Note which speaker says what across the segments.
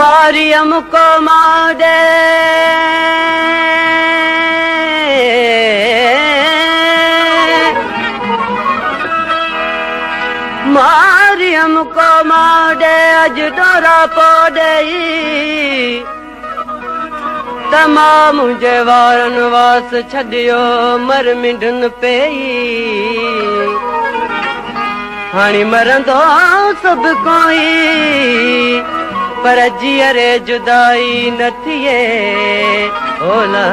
Speaker 1: मारियम को मारे मारियम को मारे अज डोरा पोडे तमाम मुझे वारन वास छडियो मर मिंडन पेई हाणी मरंदो सब कोई पर जीअरे जुदाई न थिए होला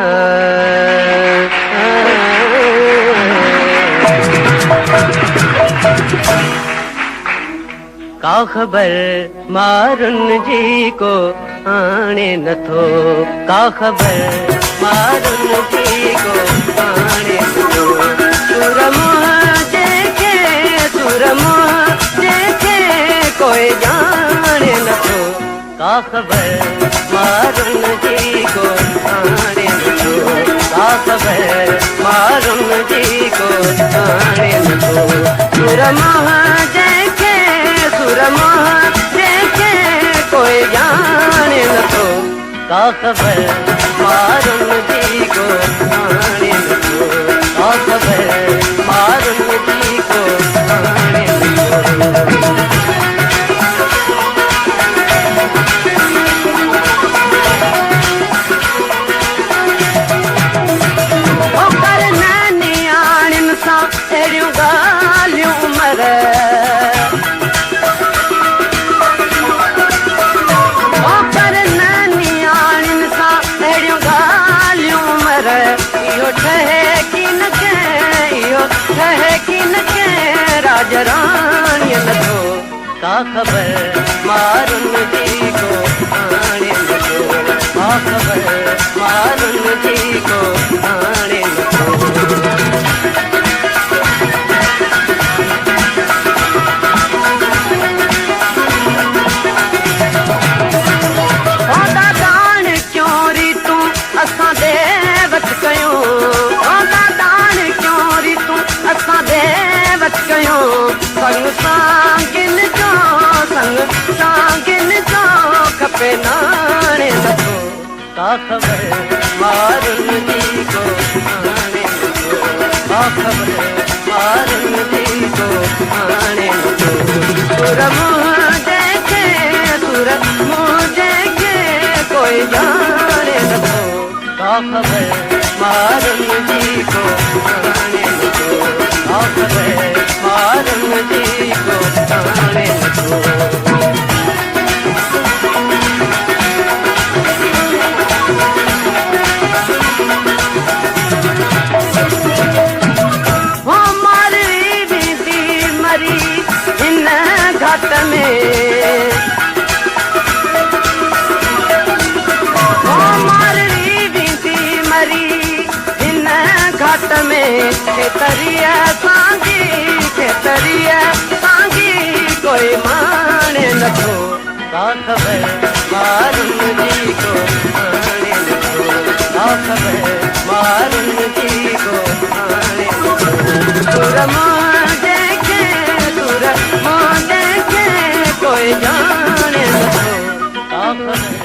Speaker 1: का खबर मारुन जी को आने न थो का खबर मारुन जी को आने न थो सुरम देखे सुरम देखे कोई जाने न थो का खबर मारुन जी को आने न थो का खबर मारुन जी को आने न थो सुरम देखे सुरम देखे कोई जाने न थो का खबर मारुन जी को आने न थो का खबर मारुन जी को आने न थो राजरानी न थो का खबर मारुन जी को आने न थो का खबर मारुन जी को आने न थो संग सांगिन जो खपे नाने न थो का खबर मारुन जी को आने न थो का खबर मारुन जी को आने न थो सुर मुँह देखे कोई जाने न थो का खबर मारुन जी को आने न थो का खबर मारुन जी को आने न थो वो मारी बीती मरी इन घाट में वो मारी बीती मरी इन घाट में खेतरिया सांगी कोई माने न थो का खबर मारुन जी को आने न थो का खबर मारुन जी को आने न थो सुर मुँह देखे कोई जाने न थो का खबर